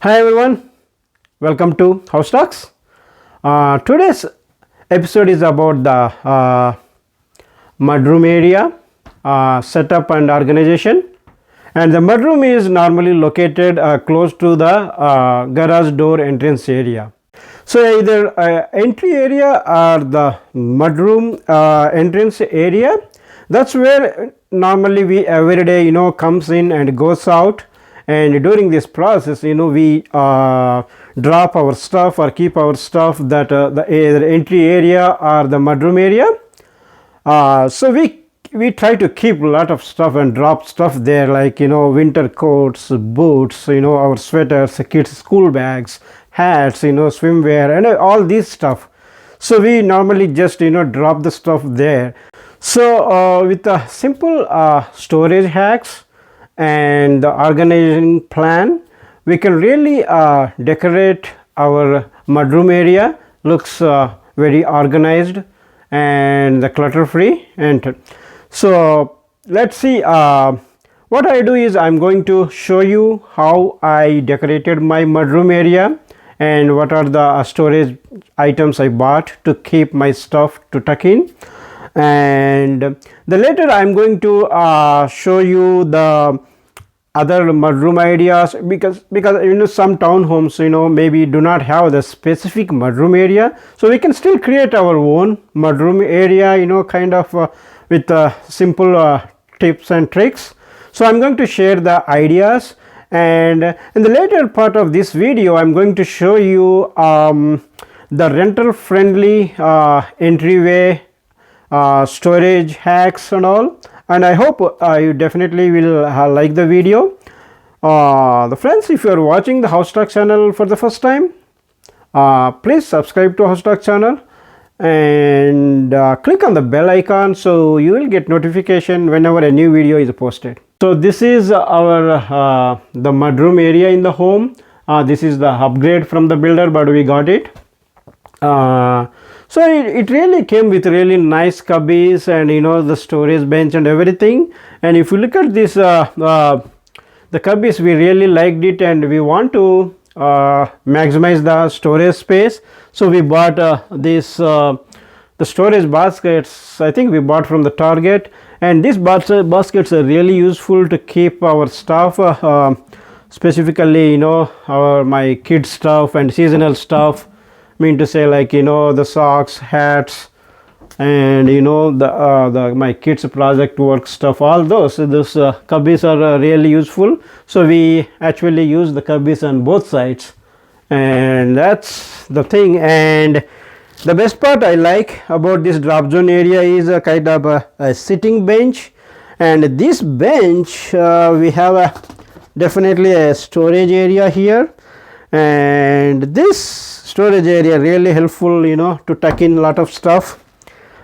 Hi everyone, welcome to House Talks. Today's episode is about the mudroom area setup and organization. And the mudroom is normally located close to the garage door entrance area. So either entry area or the mudroom entrance area. That's where normally we every day comes in and goes out. And during this process we drop our stuff or keep our stuff that the either entry area or the mudroom area. So we try to keep a lot of stuff and drop stuff there, like winter coats, boots, our sweaters, kids school bags, hats, swimwear, and all this stuff. So we normally just drop the stuff there. So with a simple storage hacks and the organizing plan, we can really decorate our mudroom area. Looks very organized and the clutter free. And so let's see, what I do is I'm going to show you how I decorated my mudroom area and what are the storage items I bought to keep my stuff to tuck in. And the later I'm going to show you the other mudroom ideas, because some townhomes maybe do not have the specific mudroom area, so we can still create our own mudroom area kind of with simple tips and tricks. So I'm going to share the ideas, and in the later part of this video I'm going to show you the rental friendly entryway storage hacks and all, and I hope you definitely will like the video. The friends, if you are watching the House Talk channel for the first time, please subscribe to House Talk channel and click on the bell icon so you will get notification whenever a new video is posted. So this is our the mudroom area in the home. This is the upgrade from the builder, but we got it. So it really came with really nice cubbies and the storage bench and everything. And if you look at this the cubbies, we really liked it and we want to maximize the storage space. So we bought this the storage baskets. I think we bought from the Target, and these baskets are really useful to keep our stuff, specifically my kids stuff and seasonal stuff. Mean to say, like the socks, hats, and the my kids project work stuff, all those cubbies are really useful. So we actually use the cubbies on both sides, and that's the thing. And the best part I like about this drop zone area is a kind of a sitting bench, and this bench we have definitely a storage area here, and this storage area really helpful to tuck in a lot of stuff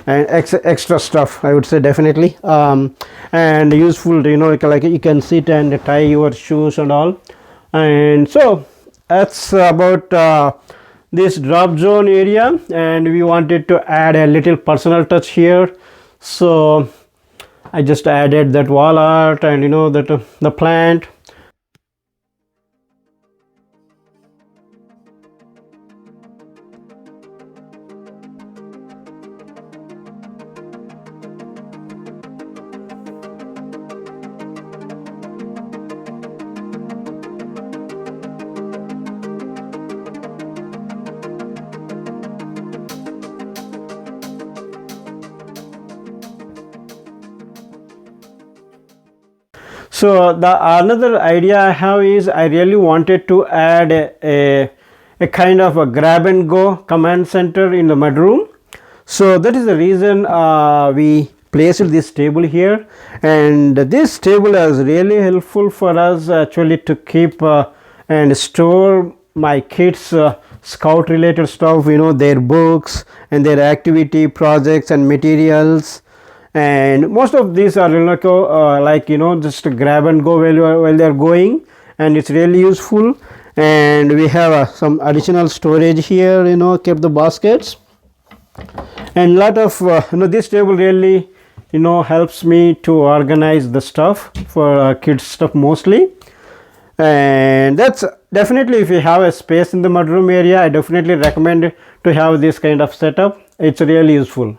and extra stuff, I would say, definitely, and useful like you can sit and tie your shoes and all. And so that's about this drop zone area, and we wanted to add a little personal touch here, so I just added that wall art and that the plant. So the another idea I have is I really wanted to add a kind of a grab and go command center in the mudroom. So that is the reason we placed this table here, and this table is really helpful for us actually to keep and store my kids scout related stuff, their books and their activity projects and materials. And most of these are like just grab and go while they are going, and it's really useful. And we have some additional storage here, kept the baskets, and lot of this table really helps me to organize the stuff for kids stuff mostly. And that's definitely, if you have a space in the mudroom area, I definitely recommend to have this kind of setup. It's really useful.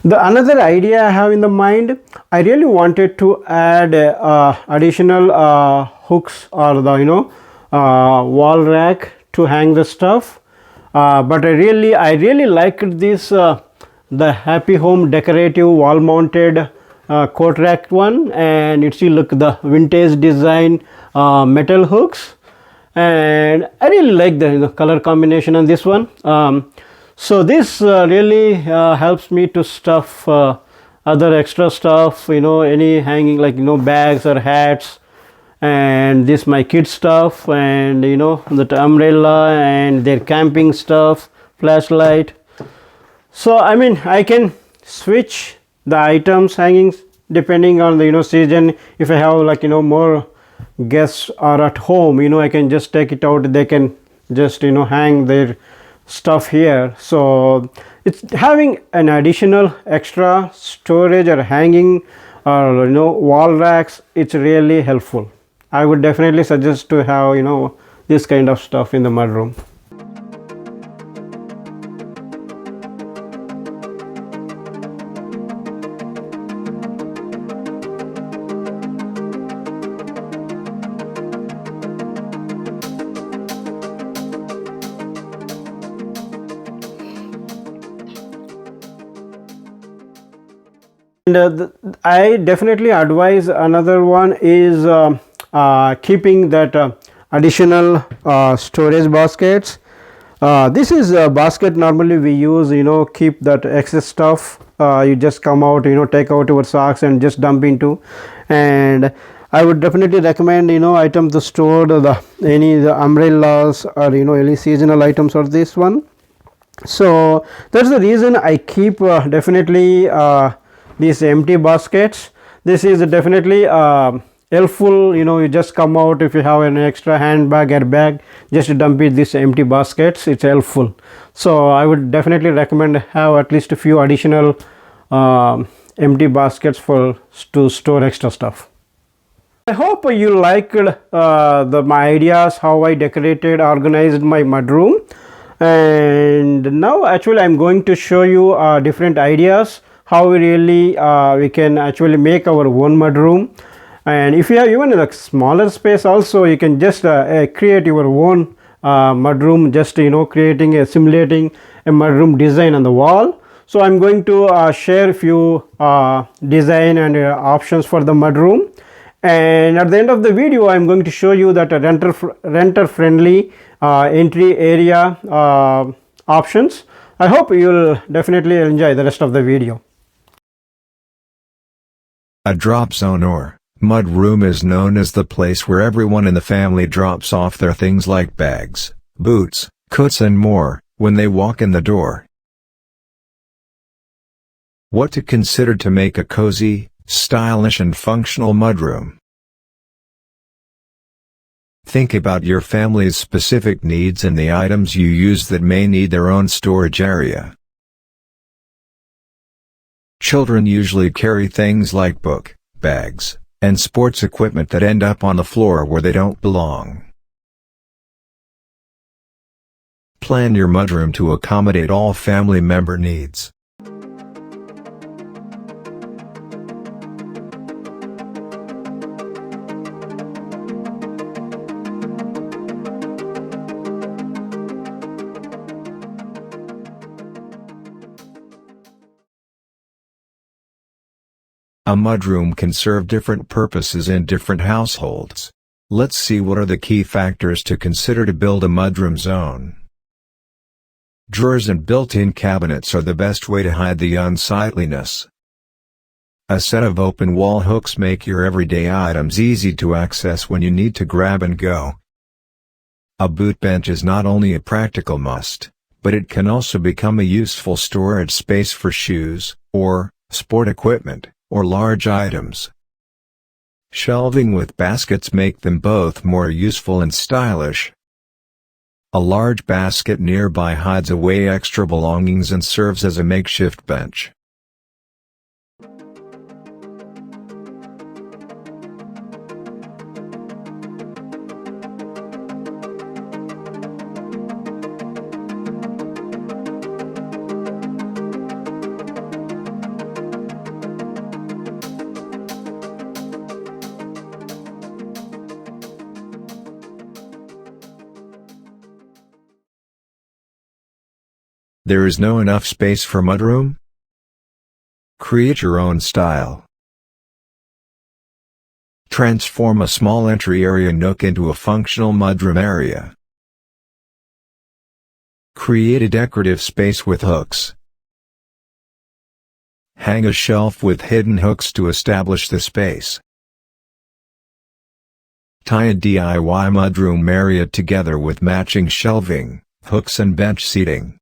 The another idea I have in the mind, I really wanted to add additional hooks or the wall rack to hang the stuff, but I really liked this the Happy Home decorative wall mounted coat rack one, and you see, look, the vintage design metal hooks, and I really like the color combination on this one. So this really helps me to stuff other extra stuff, any hanging, like bags or hats, and this my kids stuff, and that umbrella and their camping stuff, flashlight. So I mean, I can switch the items hanging depending on the season. If I have like more guests are at home, I can just take it out, they can just hang their stuff here. So it's having an additional extra storage or hanging or wall racks, it's really helpful. I would definitely suggest to have this kind of stuff in the mudroom. And I definitely advise another one is keeping that additional storage baskets. This is a basket normally we use, keep that excess stuff. You just come out, take out your socks and just dump into. And I would definitely recommend items to store the umbrellas or any seasonal items or this one. So that's the reason I keep definitely these empty baskets. This is definitely helpful. You just come out, if you have an extra handbag or bag, just dump it this empty baskets, it's helpful. So I would definitely recommend have at least a few additional empty baskets to store extra stuff. I hope you liked my ideas, how I decorated, organized my mudroom. And now actually I'm going to show you different ideas how we can actually make our own mudroom. And if you have even a smaller space also, you can just create your own mudroom, just simulating a mudroom design on the wall. So I'm going to share a few design and options for the mudroom, and at the end of the video I'm going to show you that renter friendly entry area options. I hope you'll definitely enjoy the rest of the video. A drop zone or mudroom is known as the place where everyone in the family drops off their things like bags, boots, coats and more when they walk in the door. What to consider to make a cozy, stylish and functional mudroom. Think about your family's specific needs and the items you use that may need their own storage area. Children usually carry things like book bags and sports equipment that end up on the floor where they don't belong. Plan your mudroom to accommodate all family member needs. A mudroom can serve different purposes in different households. Let's see what are the key factors to consider to build a mudroom zone. Drawers and built-in cabinets are the best way to hide the unsightliness. A set of open wall hooks make your everyday items easy to access when you need to grab and go. A boot bench is not only a practical must, but it can also become a useful storage space for shoes, or sport equipment, or large items. Shelving with baskets make them both more useful and stylish. A large basket nearby hides away extra belongings and serves as a makeshift bench. There is no enough space for mudroom? Create your own style. Transform a small entry area nook into a functional mudroom area. Create a decorative space with hooks. Hang a shelf with hidden hooks to establish the space. Tie a DIY mudroom area together with matching shelving, hooks and bench seating.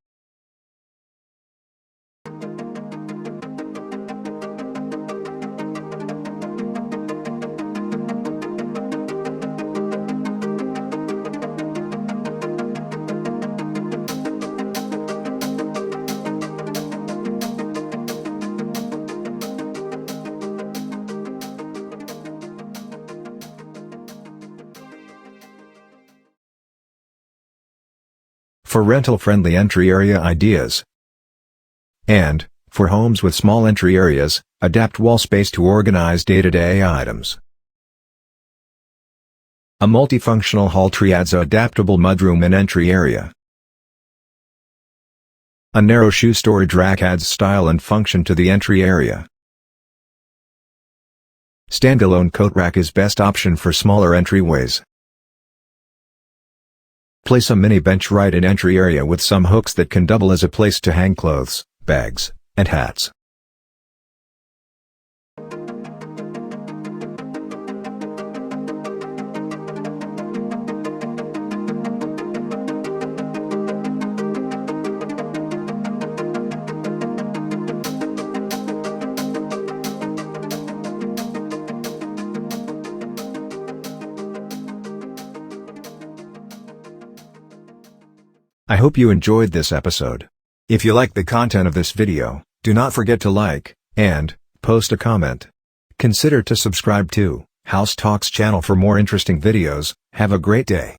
For rental-friendly entry area ideas. And, for homes with small entry areas, adapt wall space to organize day-to-day items. A multifunctional hall tree adds an adaptable mudroom and entry area. A narrow shoe storage rack adds style and function to the entry area. Standalone coat rack is best option for smaller entryways. Place a mini bench right in entry area with some hooks that can double as a place to hang clothes, bags, and hats. I hope you enjoyed this episode. If you like the content of this video, do not forget to like, and post a comment. Consider to subscribe to House Talks channel for more interesting videos. Have a great day.